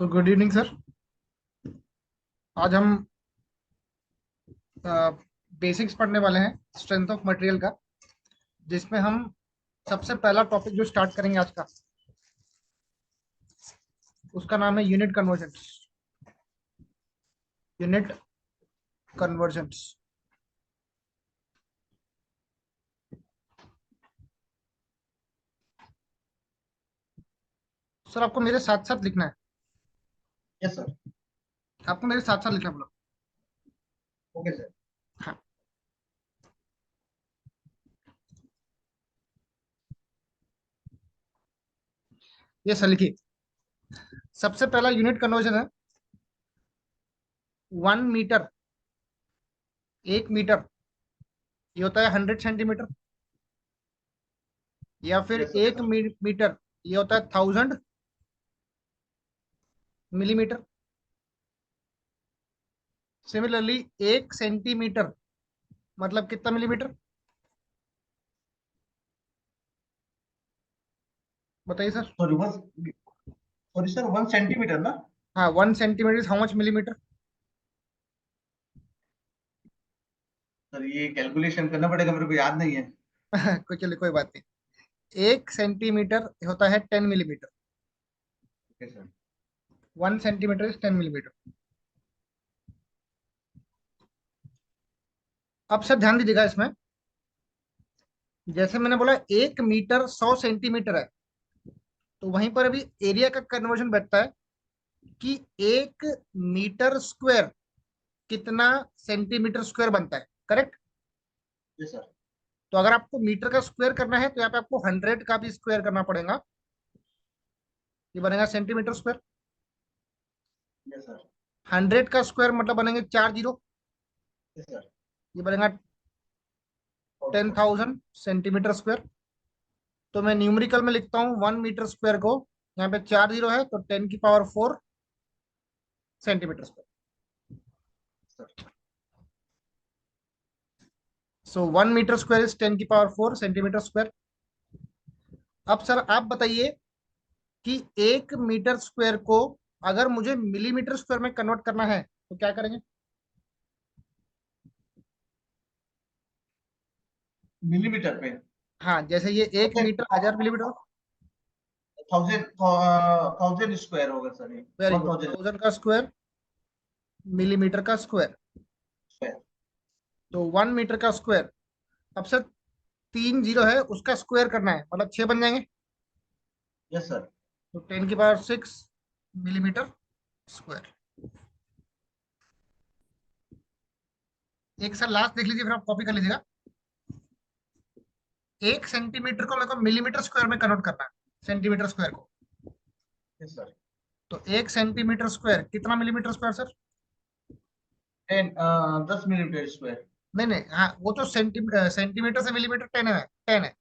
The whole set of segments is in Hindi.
So good evening sir. आज हम बेसिक्स पढ़ने वाले हैं स्ट्रेंथ ऑफ मटेरियल का, जिसमें हम सबसे पहला टॉपिक जो स्टार्ट करेंगे आज का, उसका नाम है unit convergence. Unit convergence. Sir आपको मेरे साथ साथ लिखना है। Yes sir. आपको मेरे साथ साथ लिखना बोला। Okay sir. हाँ, ये सर लिखिए। सबसे पहला यूनिट कन्वर्जन है 1 मीटर। 1 मीटर ये होता है 100 सेंटीमीटर, या फिर यस सर। 1 मीटर ये होता है 1000 मिलीमीटर। सिमिलरली 1 सेंटीमीटर मतलब कितना मिलीमीटर, बताइए sir. Sorry one sorry sir 1 centimetre ना। हाँ, 1 centimetre is how much millimetre. Sir ये कैलकुलेशन करना पड़ेगा, मेरे को याद नहीं है। कोई चलिए, कोई बात नहीं। 1 सेंटीमीटर होता है 10 millimetre. Okay sir. 1 centimetre is 10 millimetre. अब सर ध्यान दीजिएगा इसमें, जैसे मैंने बोला 1 मीटर 100 सेंटीमीटर है, तो वहीं पर अभी एरिया का कन्वर्जन बैठता है कि 1 मीटर स्क्वायर कितना सेंटीमीटर स्क्वायर बनता है, करेक्ट। Yes sir. तो अगर आपको मीटर का स्क्वायर करना है तो यहाँ पे आपको 100 का भी स्क्वायर करना पड़ेगा। ये बनेगा सेंटीमीटर स्क्वायर। Yes sir. 100 का स्क्वायर मतलब बनेंगे 4 जीरो। Yes sir. ये बनेगा 10,000 सेंटीमीटर स्क्वायर। तो मैं न्यूमेरिकल में लिखता हूँ 1 मीटर स्क्वायर को, यहाँ पे 4 जीरो है तो 10 की power 4 centimetre square. Sir. So 1 metre square is 10 की पावर 4 सेंटीमीटर स्क्वायर। अब सर आप बताइए कि 1 मीटर स्क्वायर को अगर मुझे मिलीमीटर स्क्वायर में कन्वर्ट करना है तो क्या करेंगे। मिलीमीटर पे हाँ, जैसे ये 1 मीटर 1000 मिलीमीटर। 1000 स्क्वायर होगा सर, ये वेरी वन गुड, थाउजेंड 1000 का स्क्वायर मिलीमीटर का स्क्वायर। स्क्वायर। तो 1 मीटर का स्क्वायर। अब सर 3 जीरो है, उसका स्क्वायर करना है मतलब 6 बन जाएंगे। Yes sir. तो 10 की पावर 6 मिलीमीटर स्क्वायर। एक सर लास्ट देख लीजिए, फिर आप कॉपी कर लीजिएगा। 1 सेंटीमीटर को मेरे को मिलीमीटर स्क्वायर में कन्वर्ट करना है, सेंटीमीटर स्क्वायर को। Yes sir. तो 1 सेंटीमीटर स्क्वायर कितना millimetre square sir. 10 millimetre square. नहीं नहीं, हाँ वो तो सेंटीमीटर से मिलीमीटर 10 है।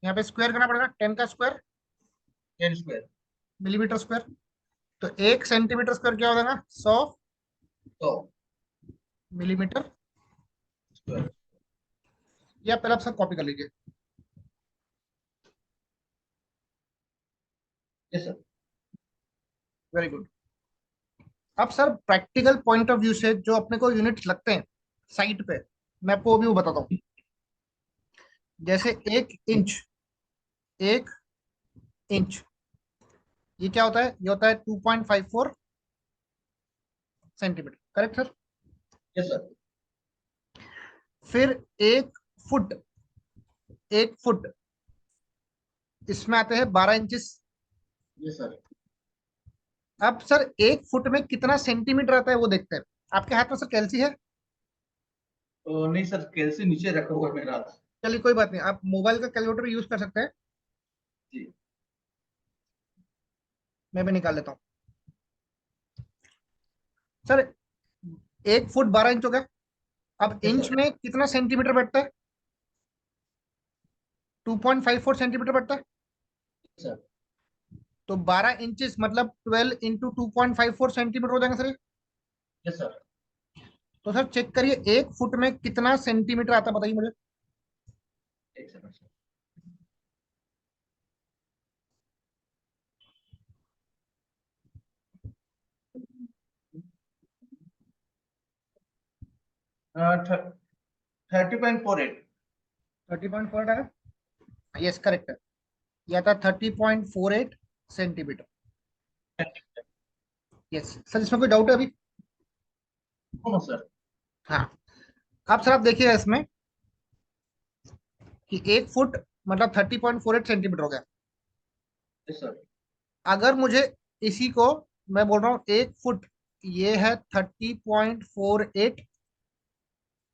यहाँ पे स्क्वायर करना पड़ेगा, 10 का स्क्वायर 10 स्क्वायर। Millimetre square. तो 1 सेंटीमीटर स्क्वायर क्या हो जाएगा, 100 100 मिलीमीटर। स्क्वायर। या पहले आप सब कॉपी कर लीजिए। Yes sir. Very good. अब sir practical point of view से जो अपने को यूनिट्स लगते हैं साइट पे, मैं आपको वो भी वो बताता हूँ। जैसे 1 इंच, 1 इंच ये क्या होता है, ये होता है 2.54 centimetre, correct sir. Yes sir. फिर 1 फुट, 1 फुट इसमें आते हैं 12 इंचेस। Yes sir. अब सर 1 फुट में कितना सेंटीमीटर आता है वो देखते हैं। आपके हाथ में सर कैलसी है। तो नहीं सर, कैसे नीचे रखा हुआ है मेरा हाथ। चलिए कोई बात नहीं, आप मोबाइल का कैलकुलेटर यूज कर सकते हैं। जी। मैं भी निकाल लेता हूँ। सर 1 फुट 12 इंच हो गया। अब यस इंच सर। में कितना सेंटीमीटर बैठता है, 2.54 सेंटीमीटर बैठता है। सर। तो 12 इंचेस मतलब 12 इंटू 2.54 सेंटीमीटर हो जाएगा सर ये। Yes sir. तो सर चेक करिए 1 फुट में कितना सेंटीमीटर आता है, बताइए मुझे। एक सेकंड सर। 30.48। 30.4 आएगा, यस करेक्ट है, यह था 30.48 सेंटीमीटर। यस सर, इसमें कोई डाउट है अभी? No sir. हाँ, अब सर आप देखिए इसमें कि 1 फुट मतलब 30.48 सेंटीमीटर हो गया। Yes sir. अगर मुझे इसी को, मैं बोल रहा हूँ 1 फुट, ये है 30.48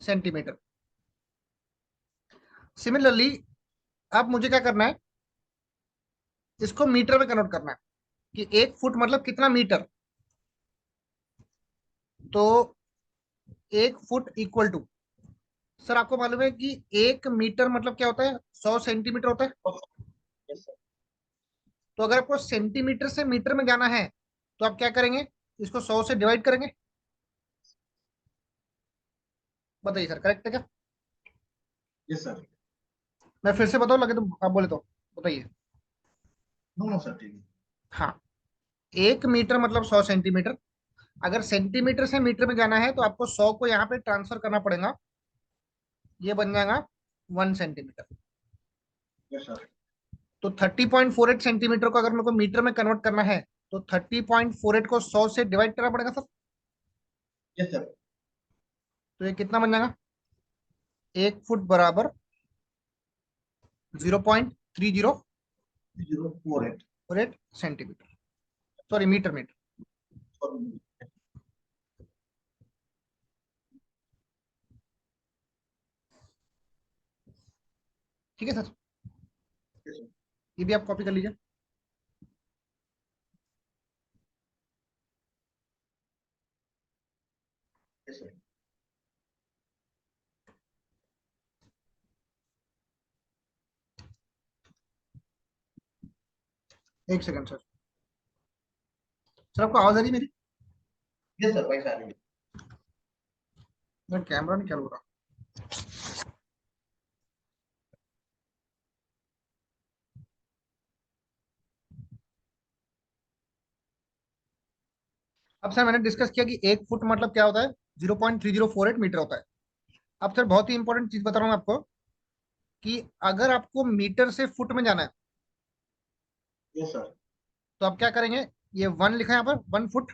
सेंटीमीटर। सिमिलरली अब मुझे क्या करना है, इसको मीटर में कन्वर्ट करना है कि 1 फुट मतलब कितना मीटर। तो 1 फुट इक्वल टू, सर आपको मालूम है कि 1 मीटर मतलब क्या होता है, 100 सेंटीमीटर होता है। Yes sir. तो अगर आपको सेंटीमीटर से मीटर में जाना है तो आप क्या करेंगे, इसको 100 से डिवाइड करेंगे। बताइए सर, करेक्ट है क्या? Yes sir. मैं फिर से बताऊं, लगे तो आप बोले तो बताइए। नो सर, ठीक है। हाँ, 1 मीटर मतलब 100 सेंटीमीटर। अगर सेंटीमीटर से मीटर में जाना है तो आपको 100 को यहाँ पे ट्रांसफर करना पड़ेगा, ये बन जाएगा 1 सेंटीमीटर। Yes sir. तो 30.48 सेंटीमीटर को अगर मेरे को मीटर में कन्वर्ट करना है तो 30.48 को 100 से डिवाइड करना पड़ेगा सर। Yes sir. तो ये कितना बन जाएगा, 1 फुट बराबर 0.3048। 0.3048 सेंटीमीटर, सॉरी मीटर मीटर। ठीक है सर, ये भी आप कॉपी कर लीजिए। Yes sir. एक सेकंड सर, सर आपको आवाज आ रही है मेरी? यस सर, भाई साहब। मेरा कैमरा नहीं चालू हो रहा। अब सर मैंने डिस्कस किया कि 1 फुट मतलब क्या होता है, 0.3048 मीटर होता है। अब सर बहुत ही इंपॉर्टेंट चीज बता रहा हूँ आपको कि अगर आपको मीटर से फुट में जाना है यस सर। तो आप क्या करेंगे, ये 1 लिखा है यहाँ पर, 1 फुट।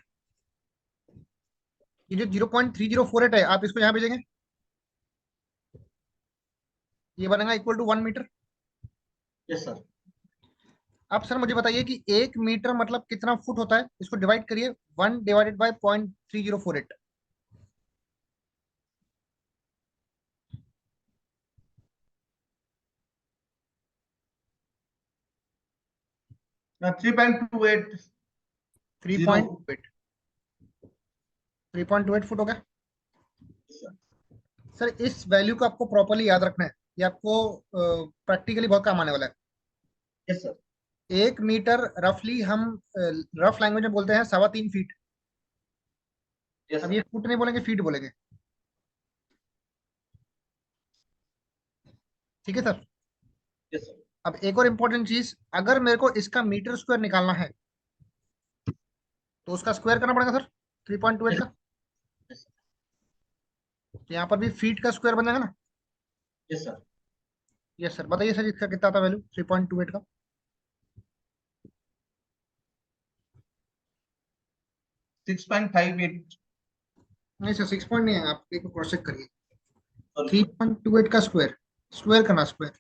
ये जो 0.3048 है आप इसको यहाँ भेजेंगे, ये बनेगा equal to 1 metre. Yes sir. अब सर मुझे बताइए कि 1 मीटर मतलब कितना फुट होता है, इसको डिवाइड करिए, 1 divided by 0.3048। 3.28। Three zero. Point two eight 3.28 foot हो गया। सर इस वैल्यू को आपको प्रॉपरली याद रखना है, ये आपको प्रैक्टिकली बहुत काम आने वाला है। Yes sir. 1 मीटर रफली हम रफ लैंग्वेज में बोलते हैं 3.25 फीट। यस अब सर। ये फुट नहीं बोलेंगे, फीट बोलेंगे। ठीक है सर। Yes sir. अब एक और इम्पोर्टेंट चीज, अगर मेरे को इसका मीटर स्क्वायर निकालना है तो उसका स्क्वायर करना पड़ेगा सर, 3.28 का। यस तो यहाँ पर भी फीट का स्क्वायर बन जाएगा ना। सर। यस सर, बताइए सर इसका कितना था वैल्यू 3.28 का? 6.58। नहीं सर, 6 पॉइंट नहीं है, आप एक क्रॉस चेक करिए। Sorry three sir. Point two eight का स्क्वायर, स्क्वायर करना स्क्वायर।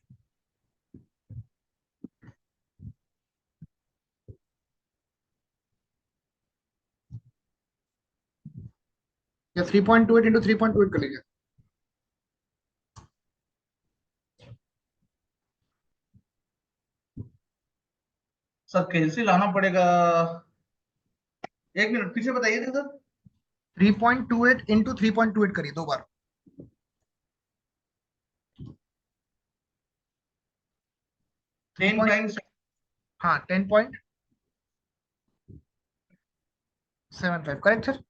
या 3.28 इंटू 3.28 कर लीजिए। सर कैसे लाना पड़ेगा? एक मिनट पीछे बताइए थे सर। 3.28 इंटू 3.28 करिए दो बार। थ्री टेन पॉइंट टाइम्स हाँ 10.75 correct sir.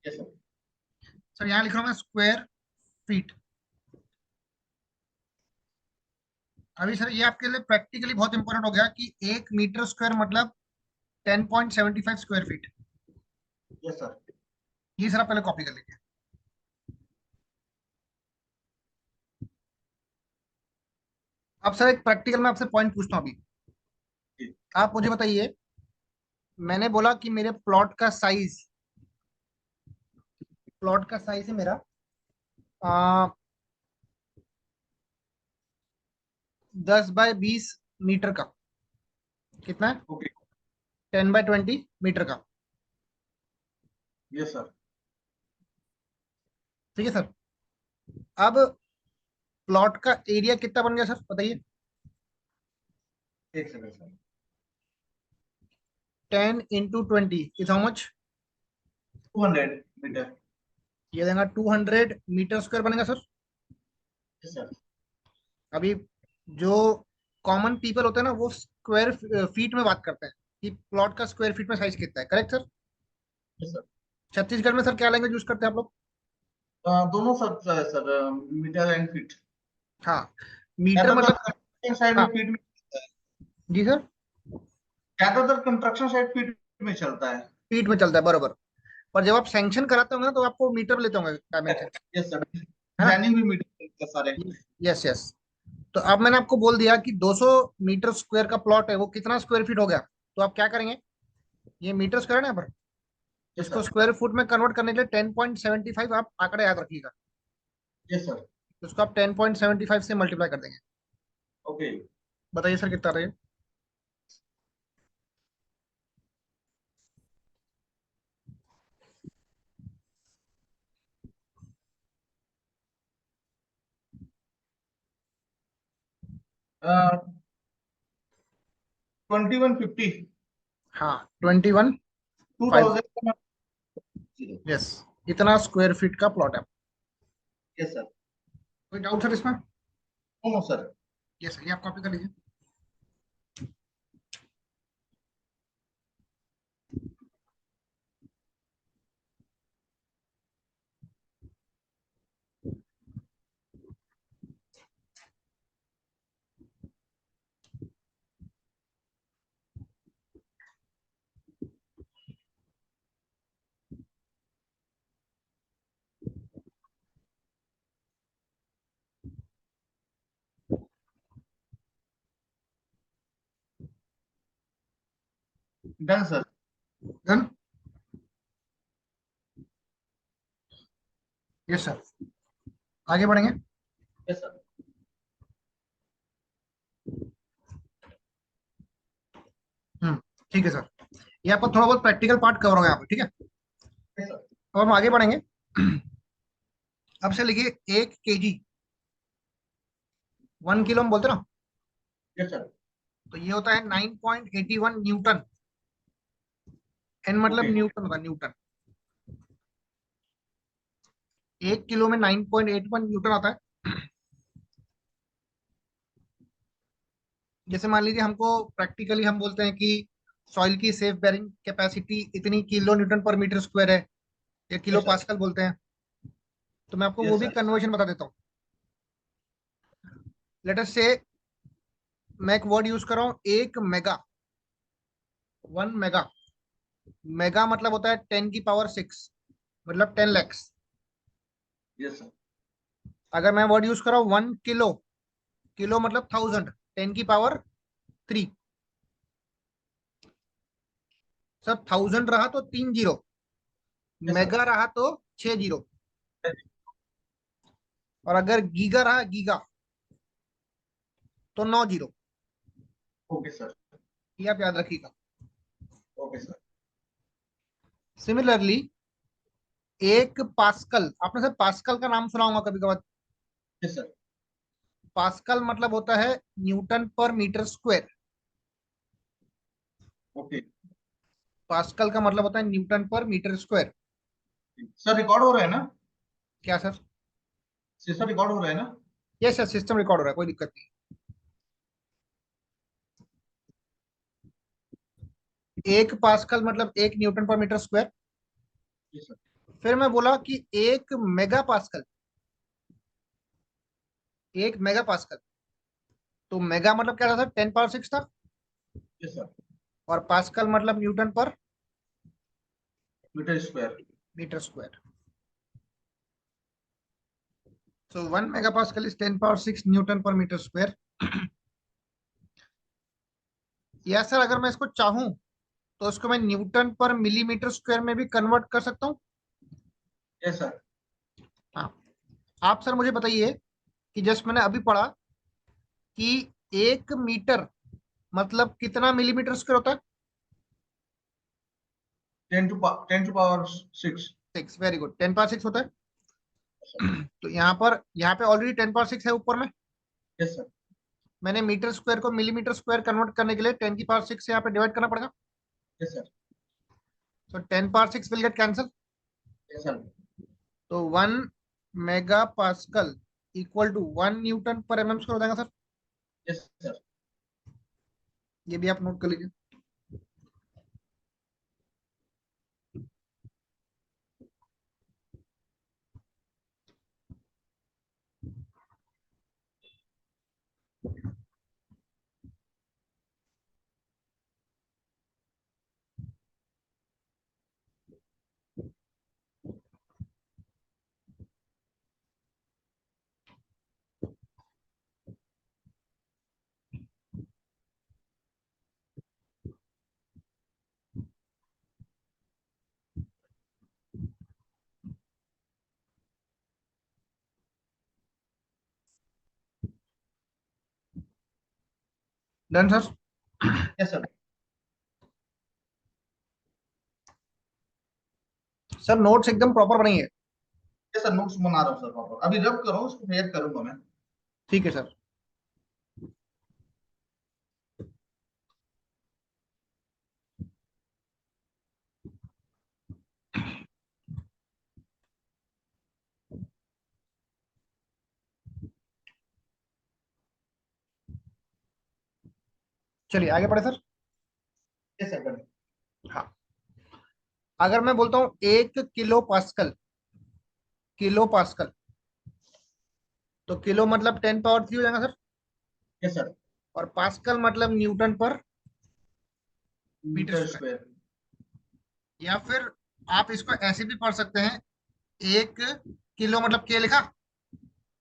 Yes sir. Sir यहाँ लिख रहा हूँ मैं स्क्वायर फीट। अभी सर ये आपके लिए प्रैक्टिकली बहुत इंपॉर्टेंट हो गया कि 1 मीटर स्क्वायर मतलब 10.75 स्क्वायर फीट। Yes sir. ये सर आप पहले कॉपी कर लीजिए। अब सर एक प्रैक्टिकल में आपसे पॉइंट पूछता हूँ अभी। जी। आप मुझे बताइए, मैंने बोला कि मेरे प्लॉट का साइज है मेरा 10 बाय 20 मीटर का। कितना है? ओके। 10 बाय 20 मीटर का। Yes sir. ठीक है सर। अब प्लॉट का एरिया कितना बन गया सर, बताइए। एक second sir. 10 × 20 is how much? 200 metre. ये देगा 200 मीटर स्क्वायर बनेगा सर। Yes sir. अभी जो कॉमन पीपल होते हैं ना, वो स्क्वायर फीट में बात करते हैं कि प्लॉट का स्क्वायर फीट में साइज कितना है। Correct sir? Yes sir. Chhattisgarh में सर क्या लैंग्वेज यूज करते हैं आप लोग? दोनों सब सर, मीटर एंड फीट। हाँ, मीटर ज्यादातर मतलब। कंस्ट्रक्शन साइड में हाँ फीट में चलता है। जी सर। ज्यादातर कंस्ट्रक्शन साइड फीट में चलता है। फीट में चलता है, बरोबर। पर जब आप सैंक्शन कराते होंगे ना, तो आपको मीटर में लेते होंगे डायमेंशन। Yes sir. है ना? डिजाइनिंग भी मीटर के सारे। Yes yes. तो अब मैंने आपको बोल दिया कि 200 मीटर स्क्वायर का प्लॉट है, वो कितना स्क्वायर फीट हो गया। तो आप क्या करेंगे, ये मीटर स्क्वायर है ना यहाँ पर, यस इसको सर। स्क्वायर फुट में कन्वर्ट करने के लिए 10.75 आप आंकड़ा याद रखिएगा। Yes sir. तो उसको आप 10.75 से मल्टीप्लाई कर देंगे। ओके। बताइए सर कितना रहे। 2150। हाँ, 21। टू 5। थाउजेंड। यस, इतना स्क्वायर फीट का प्लॉट है। Yes sir. कोई डाउट सर इसमें? No sir. यस, ये आप कॉपी कर लीजिए। Done sir. Done. Yes sir. आगे बढ़ेंगे। Yes sir. हम्म, ठीक है सर। ये आपको थोड़ा बहुत प्रैक्टिकल पार्ट कवर होगा यहाँ पे, ठीक है। Yes sir. अब हम आगे बढ़ेंगे। अब से लिखिए 1 kg, 1 किलो हम बोलते हैं ना। Yes sir. तो ये होता है 9.81 न्यूटन। एन मतलब ओके। न्यूटन होता है, न्यूटन। 1 किलो में 9.81 न्यूटन आता है। जैसे मान लीजिए हमको प्रैक्टिकली हम बोलते हैं कि सॉइल की सेफ बेरिंग कैपेसिटी इतनी kilo Newton per metre square है, या किलो यस सर। पास्कल बोलते हैं। तो मैं आपको वो यस भी सर। कन्वर्जन बता देता हूँ। लेट अस से, मैं एक वर्ड यूज कर रहा हूँ, 1 मेगा। 1 मेगा। मेगा मतलब होता है 10 की पावर 6, मतलब 10 lakhs। Yes sir. अगर मैं वर्ड यूज कर रहा हूँ 1 किलो, किलो मतलब 1000, 10 की पावर 3। सब 1000 रहा तो 3 जीरो, यस सर। मेगा रहा तो 6 जीरो, और अगर गीगा रहा गीगा तो 9 जीरो। Okay sir. ये आप याद रखिएगा। Okay sir. सिमिलरली 1 पास्कल, आपने सर पास्कल का नाम सुना होगा कभी कभार। Yes sir. पास्कल मतलब होता है Newton per metre square. Okay pascal का मतलब होता है Newton per metre square. Sir, record हो रहा है ना? क्या सर? सर, रिकॉर्ड हो रहा है ना? यस सर, सिस्टम रिकॉर्ड हो रहा है, कोई दिक्कत नहीं। 1 पास्कल मतलब 1 newton per metre square. Yes sir. फिर मैं बोला कि 1 मेगा पास्कल, 1 मेगा पास्कल। तो मेगा मतलब क्या था, 10 पावर 6 था। Yes sir. और पास्कल मतलब newton per metre square. Metre square. So 1 mega pascal is 10 power 6 newton per metre square. या सर अगर मैं इसको चाहूं तो इसको मैं न्यूटन पर मिलीमीटर स्क्वायर में भी कन्वर्ट कर सकता हूँ। Yes sir. हाँ। आप सर मुझे बताइए कि जस्ट मैंने अभी पढ़ा कि 1 मीटर मतलब कितना मिलीमीटर स्क्वायर होता है। 10 to power 6। 6, very good, 10 power 6 होता है। तो यहाँ पे ऑलरेडी 10 पावर 6 है ऊपर में। Yes sir. मैंने मीटर स्क्वायर को मिलीमीटर स्क्वायर कन्वर्ट करने के लिए 10 की पावर 6 से यहाँ पे डिवाइड करना पड़ेगा। Yes sir. तो 10 power 6 will get cancel. Yes sir. तो 1 mega pascal equal to 1 newton per M M square हो जाएगा सर। Yes sir. ये भी आप नोट कर लीजिए। Done sir. Yes sir. Sir notes एकदम प्रॉपर बनाइए। यस सर, नोट्स बना रहा हूँ सर प्रॉपर। अभी रब करो, उसको क्लियर करूंगा मैं। ठीक है सर। चलिए आगे बढ़े सर। Yes sir, done. हाँ। अगर मैं बोलता हूँ 1 किलो पास्कल, किलो पास्कल, तो किलो मतलब 10 पावर 3 हो जाएगा सर। Yes sir. और पास्कल मतलब newton per metre metre square. Square. या फिर आप इसको ऐसे भी पढ़ सकते हैं, 1 किलो मतलब के लिखा,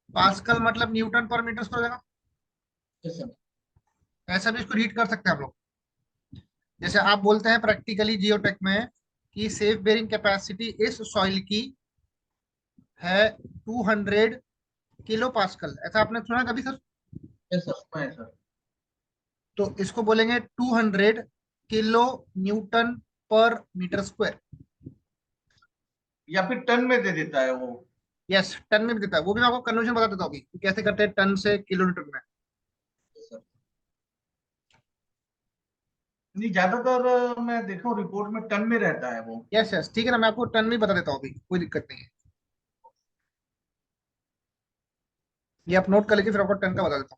पास्कल मतलब न्यूटन पर मीटर स्क्वायर हो जाएगा। Yes sir. ऐसा भी इसको रीड कर सकते हैं हम लोग। जैसे आप बोलते हैं प्रैक्टिकली जियोटेक में कि सेफ बेरिंग कैपेसिटी इस सॉइल की है 200 किलो पास्कल, ऐसा आपने सुना कभी सर? यस सर, सुना है सर। तो इसको बोलेंगे 200 kilo Newton per metre square. या फिर टन में दे देता है वो। यस, टन में भी देता है, वो भी मैं आपको कन्वर्जन बता देता हूँ कि कैसे करते हैं टन से किलोमीटर में। Yes sir. नहीं, ज्यादातर मैं देखा हूँ रिपोर्ट में टन में रहता है वो। यस यस, ठीक है ना, मैं आपको टन में बता देता हूँ अभी, कोई दिक्कत नहीं है। ये आप नोट कर लीजिए, फिर आपको टन का बता देता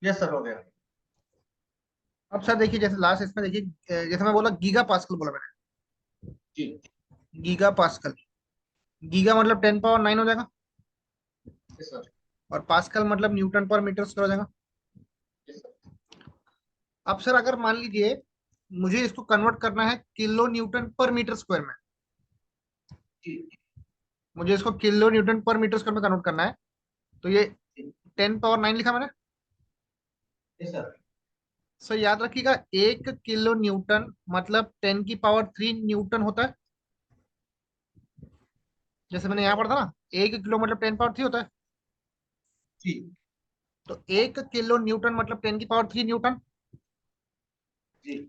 यस सर, हो गया। हूँ। अब सर देखिए, जैसे लास्ट इसमें देखिए, जैसे मैं बोला गीगा पास्कल बोला मैंने, जी। गीगा पास्कल, गीगा मतलब 10 पावर 9 हो जाएगा। Yes sir. और पास्कल मतलब न्यूटन पर मीटर स्क्वायर हो जाएगा। Yes sir. अब सर अगर मान लीजिए मुझे इसको कन्वर्ट करना है kilo Newton per metre square में, जी। मुझे इसको kilo Newton per metre square में कन्वर्ट करना है, तो ये जी। 10 पावर 9 लिखा मैंने। Yes sir. सर याद रखिएगा 1 किलो न्यूटन मतलब 10 की पावर 3 न्यूटन होता है। जैसे मैंने यहाँ पढ़ा था ना, 1 किलो मतलब 10 पावर 3 होता है। जी। तो 1 किलो न्यूटन मतलब 10 की पावर 3 न्यूटन। जी।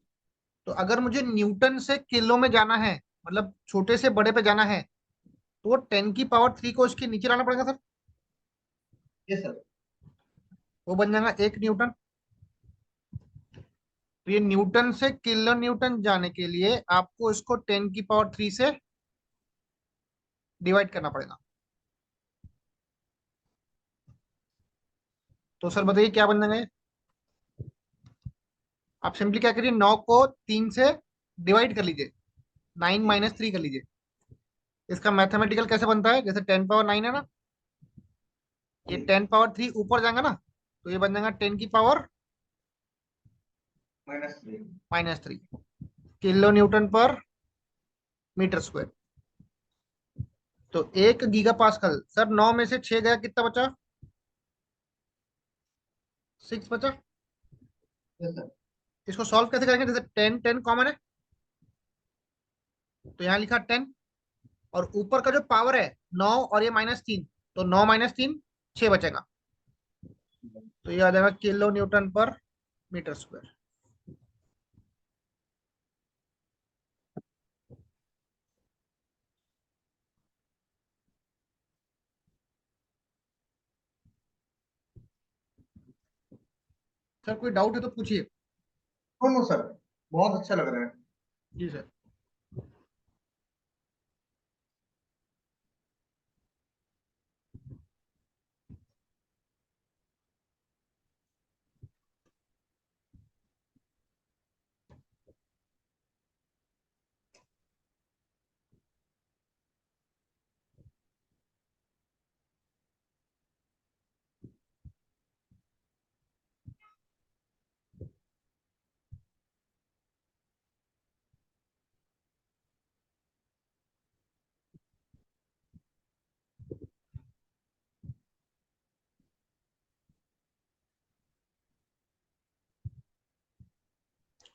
तो अगर मुझे न्यूटन से किलो में जाना है, मतलब छोटे से बड़े पे जाना है, तो वो 10 की पावर 3 को उसके नीचे लाना पड़ेगा सर। Yes sir. वो बन जाएगा 1 न्यूटन। तो ये न्यूटन से किलो न्यूटन जाने के लिए आपको इसको 10 की पावर 3 से डिवाइड करना पड़ेगा। तो सर बताइए क्या बन जाएगा ये? आप सिंपली क्या करिए, 9 को 3 से डिवाइड कर लीजिए, 9 जी। माइनस 3 कर लीजिए। इसका मैथमेटिकल कैसे बनता है, जैसे 10 पावर 9 है ना, ये जी 10 पावर 3 ऊपर जाएगा ना, तो ये बन जाएगा 10 की power -3। -3 kilo Newton per metre square. तो 1 गीगा पास्कल, सर 9 में से 6 गया, कितना बचा? 6 बचा। Yes sir. इसको सॉल्व कैसे करेंगे, जैसे 10 10 कॉमन है, तो यहाँ लिखा 10, और ऊपर का जो पावर है 9, और ये -3, तो 9 - 3 6 बचेगा। तो ये आ जाएगा kilo Newton per metre square. Sir कोई डाउट है तो पूछिए। नो नो सर, बहुत अच्छा लग रहा है। जी sir.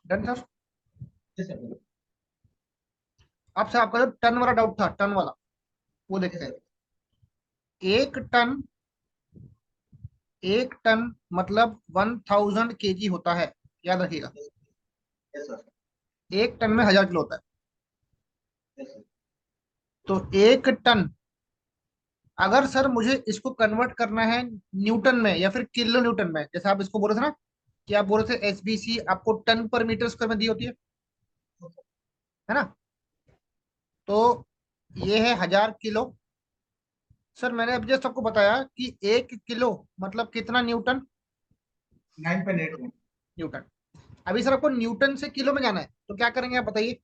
Done sir. Yes sir. अब सर आपका जो टन वाला डाउट था, टन वाला, वो यस देखते हैं। सर। एक टन, 1 टन मतलब 1000 kg होता है, याद रखिएगा। Yes sir. 1 टन में 1000 किलो होता है। Yes sir. तो 1 टन, अगर सर मुझे इसको कन्वर्ट करना है न्यूटन में या फिर किलो न्यूटन में, जैसे आप इसको बोल रहे थे ना, कि आप बोल रहे थे एसबीसी आपको टन पर मीटर स्क्वायर में दी होती है ना, तो ये है 1000 किलो। सर मैंने अभी जस्ट आपको बताया कि 1 किलो मतलब कितना न्यूटन। 9.81। न्यूटन। अभी सर आपको न्यूटन से किलो में जाना है, तो क्या करेंगे आप बताइए।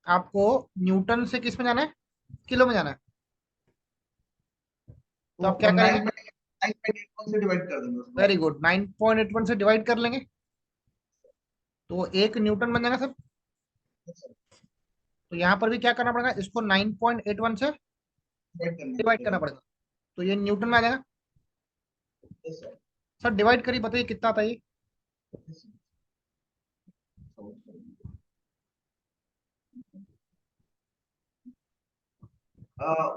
आपको न्यूटन से किस में जाना है, किलो में जाना है, तो आप क्या तो करेंगे? 9.81 से डिवाइड कर देंगे उसको। वेरी गुड, 9.81 से डिवाइड कर लेंगे, तो 1 न्यूटन बन जाएगा सर। Yes sir. तो यहाँ पर भी क्या करना पड़ेगा, इसको 9.81 से डिवाइड करना डिवाइड करना पड़ेगा। पड़ेगा, तो ये न्यूटन में आ जाएगा। Yes sir. सर डिवाइड करिए, बताइए कितना आता है ये। Yes sir.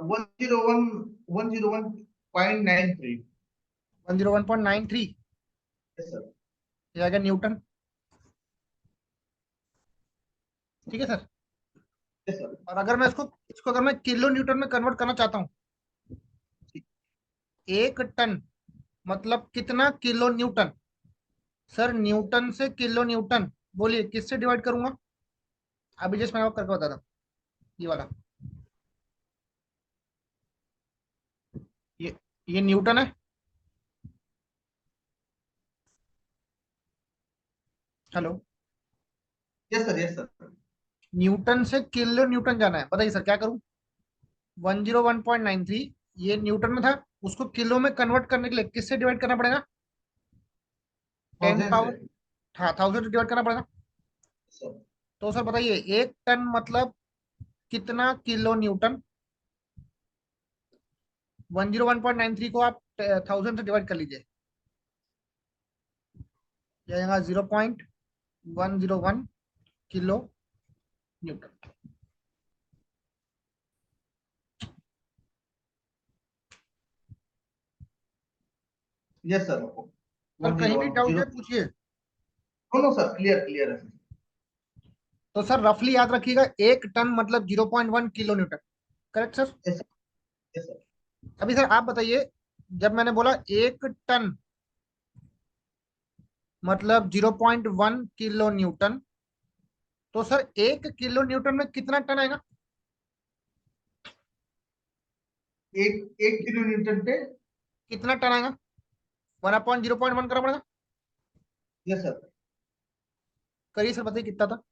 101.93। 101.93, yes sir. ये आ गया न्यूटन। ठीक है सर। Yes sir. और अगर मैं इसको इसको अगर मैं किलो न्यूटन में कन्वर्ट करना चाहता हूँ, 1 टन मतलब कितना किलो न्यूटन। सर न्यूटन से किलो न्यूटन, बोलिए किससे डिवाइड करूंगा। अभी जस्ट मैं आपको करके बता था, ये वाला, ये ये न्यूटन है। Hello. Yes sir. Yes sir. Newton से किलो न्यूटन जाना है, बताइए सर क्या करूं। 101.93, ये न्यूटन में था, उसको किलो में कन्वर्ट करने के लिए किससे डिवाइड करना पड़ेगा? टेन 1000 से। पावर हाँ 1000 से डिवाइड करना पड़ेगा। सर। तो सर बताइए 1 टन मतलब कितना किलो न्यूटन। 101.93 को आप 1000 से डिवाइड कर लीजिए, जाएगा 0.101 kilo newton. Yes sir. Sir one कहीं जीरो भी वन डाउट जीरो है पूछिए। No no sir, clear clear है। तो सर रफली याद रखिएगा, 1 टन मतलब 0.1 kilo Newton. Correct sir. Yes sir. Yes sir. अभी सर आप बताइए, जब मैंने बोला 1 टन मतलब 0.1 किलो न्यूटन, तो सर 1 किलो न्यूटन में कितना टन आएगा? एक एक किलो न्यूटन पे। कितना टन आएगा? 1/0.1 करना पड़ेगा। Yes sir. करिए सर, बताइए कितना था।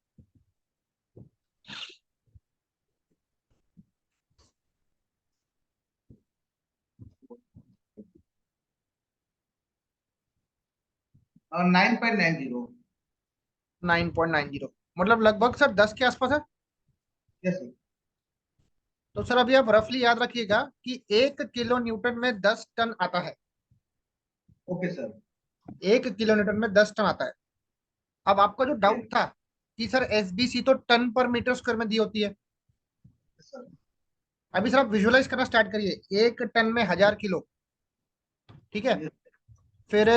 9.90। 9.90 मतलब लगभग सर 10 के आसपास है। Yes sir. तो सर अभी आप रफली याद रखिएगा कि 1 किलो न्यूटन में 10 टन आता है। Okay sir. 1 किलो न्यूटन में 10 टन आता है। अब आपका जो ओके डाउट था कि सर एसबीसी तो टन पर मीटर स्क्वायर में दी होती है। सर। अभी सर आप विजुअलाइज करना स्टार्ट करिए, 1 टन में 1000 किलो। ठीक है। यस फिर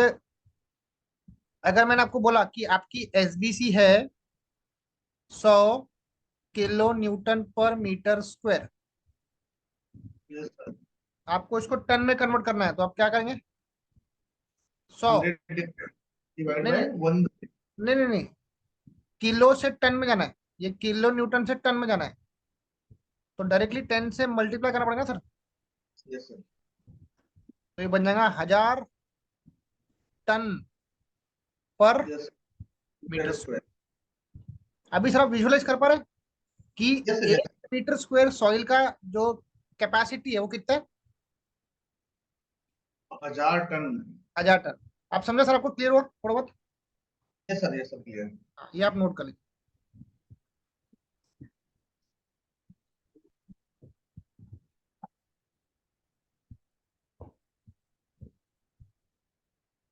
अगर मैंने आपको बोला कि आपकी एसबीसी है 100 kilo Newton per metre square, yes sir. आपको इसको टन में कन्वर्ट करना है तो आप क्या करेंगे? 100। 100 डिवाइड नहीं बाय नहीं 1। नहीं नहीं नहीं, किलो से टन में जाना है, ये किलो न्यूटन से टन में जाना है, तो डायरेक्टली 10 से मल्टीप्लाई करना पड़ेगा सर। Yes sir. तो ये बन जाएगा 1000 ton per yes metre metre square. Square. अभी सर आप विजुअलाइज कर पा रहे हैं कि yes sir. Yes. 1 metre square soil का जो कैपेसिटी है वो कितना है? 1000 टन। 1000 टन। आप समझे सर? आपको क्लियर हुआ थोड़ा बहुत? Yes sir. Yes sir, clear. हाँ, ये आप नोट कर लीजिए।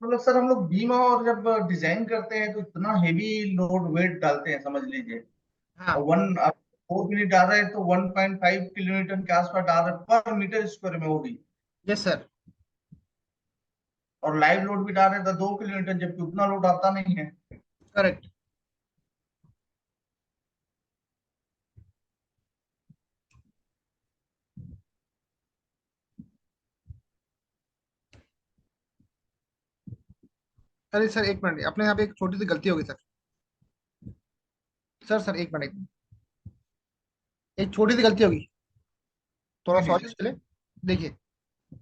मतलब सर हम लोग बीम और जब डिजाइन करते हैं तो इतना हेवी लोड वेट डालते हैं समझ लीजिए। हाँ। और वन आप 4 मिनट डाल रहे हैं तो 1.5 किलोमीटर के आसपास डाल रहे हैं पर मीटर स्क्वायर में, वो भी। Yes sir. और लाइव लोड भी डाल रहे हैं तो 2 किलोमीटर, जबकि उतना लोड आता नहीं है। करेक्ट। अरे सर एक मिनट, अपने यहाँ पे एक छोटी सी गलती होगी सर। सर एक मिनट, एक छोटी सी गलती होगी। थोड़ा जी सॉरी जी। उसके लिए। देखिए,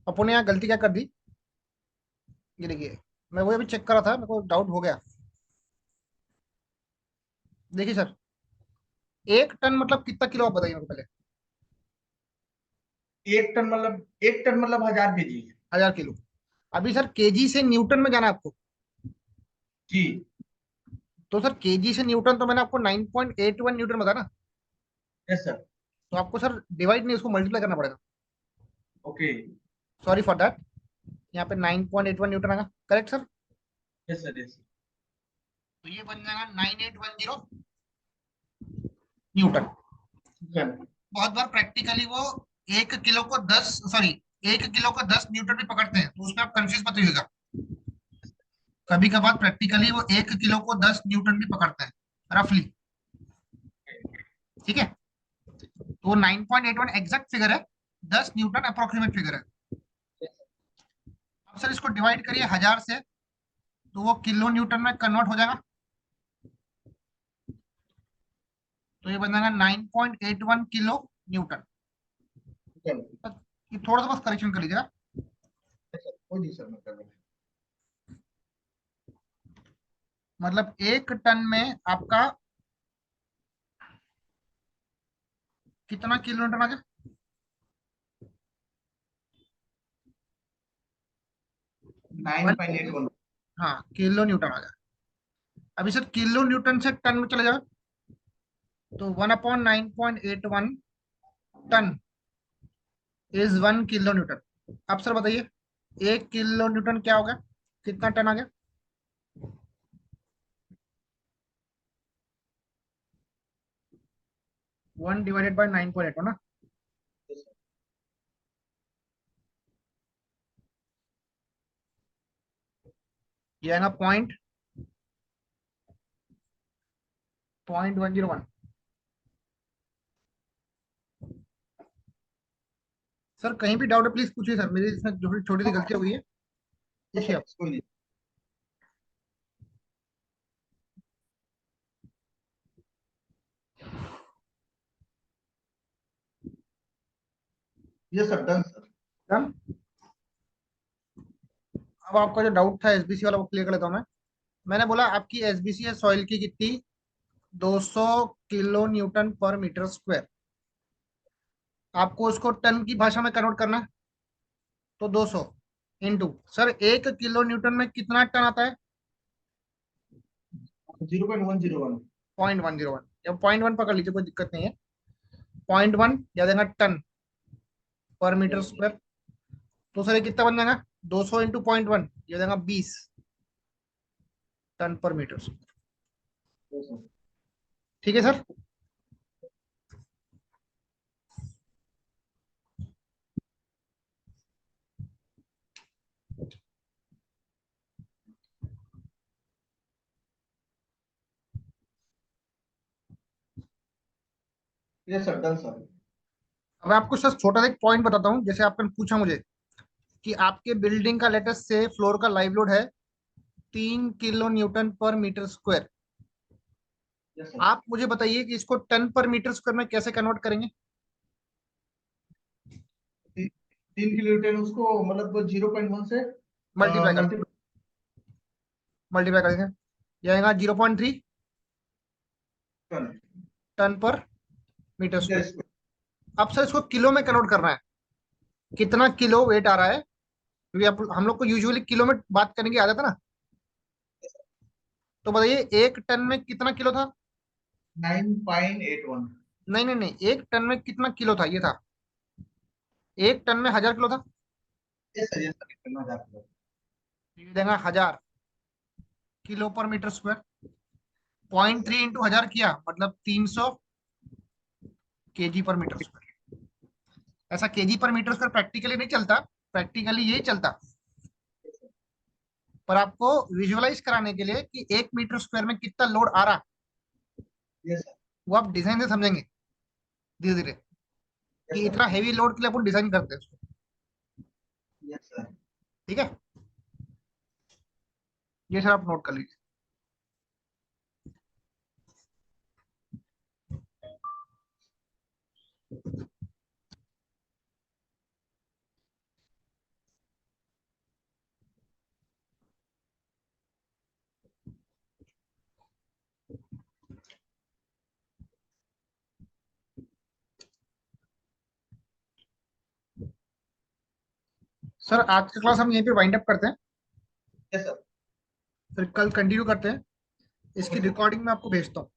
अपन ने यहाँ गलती क्या कर दी, ये देखिए, मैं वो अभी चेक कर रहा था, मेरे को डाउट हो गया। देखिए सर, 1 टन मतलब कितना किलो, आप बताइए मेरे को पहले। 1 टन मतलब 1000 केजी। 1000 किलो। अभी सर केजी से न्यूटन में जाना है आपको। जी। तो सर केजी से न्यूटन तो मैंने आपको 9.81 न्यूटन बताया ना। Yes sir. तो आपको सर डिवाइड नहीं, उसको मल्टीप्लाई करना पड़ेगा। ओके। Sorry for that. यहाँ पे 9.81 न्यूटन आएगा, correct sir? Yes sir. Yes तो ये बन जाएगा 9810 न्यूटन। सर। बहुत बार प्रैक्टिकली वो 1 किलो को 10 न्यूटन भी पकड़ते हैं, तो उसमें आप कंफ्यूज मत होइएगा। कभी कभार प्रैक्टिकली वो 1 किलो को 10 न्यूटन भी पकड़ते हैं, रफली। ठीक है। तो 9.81 एग्जैक्ट फिगर है, 10 न्यूटन अप्रोक्सीमेट फिगर है। अब सर इसको डिवाइड करिए 1000 से, तो वो किलो न्यूटन में कन्वर्ट हो जाएगा। तो ये बन जाएगा 9.81 किलो न्यूटन। ये थोड़ा सा बस करेक्शन कर लीजिएगा। कोई नहीं सर, मैं कर लूंगा। मतलब 1 टन में आपका कितना किलो न्यूटन आ गया? 9.81। हाँ, किलो न्यूटन आ गया। अभी सर किलो न्यूटन से टन में चले जाओ, तो 1/9.81 टन इज 1 किलो न्यूटन। अब सर बताइए 1 किलो न्यूटन क्या होगा, कितना टन आ गया? 1/9.81 ना। ये आएगा .101। सर कहीं भी डाउट है प्लीज पूछिए सर, मेरी इसमें छोटी छोटी सी गलती हो गई है, पूछिए आप। कोई नहीं। ये सर, डन सर। डन। अब आपका जो डाउट था एसबीसी वाला वो क्लियर कर लेता हूँ मैं। मैंने बोला आपकी एसबीसी है सॉइल की कितनी, 200 kilo Newton per metre square. आपको उसको टन की भाषा में कन्वर्ट करना है, तो 200 इंटू, सर 1 किलो न्यूटन में कितना टन आता है? 0.101। 0.101 या 0.1 पकड़ लीजिए, कोई दिक्कत नहीं है। 0.1 या देगा टन पर मीटर यस सर। स्क्वायर। तो सर ये कितना बन जाएगा? 200 इंटू 0.1 ये देगा 20 टन पर मीटर स्क्वायर। Yes sir. ठीक है sir. Yes sir, done sir. अब आपको सर छोटा सा एक पॉइंट बताता हूँ। जैसे आपने पूछा मुझे कि आपके बिल्डिंग का लेटेस्ट से फ्लोर का लाइव लोड है 3 kilo Newton per metre square. Yes sir. आप मुझे बताइए कि इसको टन पर मीटर स्क्वायर में कैसे कन्वर्ट करेंगे? 3 किलो न्यूटन उसको मतलब 0.1 से मल्टीप्लाई कर मल्टीप्लाई। मल्टीप्लाई करेंगे, ये आएगा 0.3 टन टन पर मीटर मीटर स्क्वायर। स्क्वायर। अब सर इसको किलो में कन्वर्ट करना है, कितना किलो वेट आ रहा है, क्योंकि आप हम लोग को यूजुअली किलो में बात करने की आदत है ना। तो बताइए 1 टन में कितना किलो था? 9.81। नहीं नहीं नहीं, 1 टन में कितना किलो था ये था, 1 टन में 1000 किलो था। यस सर, कितना जाता है। तो ये देगा 1000 किलो पर मीटर स्क्वायर। 0.3 इंटू 1000 किया मतलब 300 केजी पर मीटर स्क्वायर। ऐसा केजी पर मीटर स्क्वायर प्रैक्टिकली नहीं चलता, प्रैक्टिकली यही चलता। पर आपको विजुअलाइज कराने के लिए कि 1 मीटर स्क्वायर में कितना लोड आ रहा, यस सर। वो आप डिजाइन से समझेंगे धीरे धीरे, यस कि सर। इतना हेवी लोड के लिए अपन डिजाइन करते हैं उसको। Yes sir. ठीक है, ये सर आप नोट कर लीजिए। सर आज का क्लास हम यहीं पे वाइंड अप करते हैं, यस सर। फिर कल कंटिन्यू करते हैं। इसकी ओके सर। रिकॉर्डिंग मैं आपको भेजता हूँ।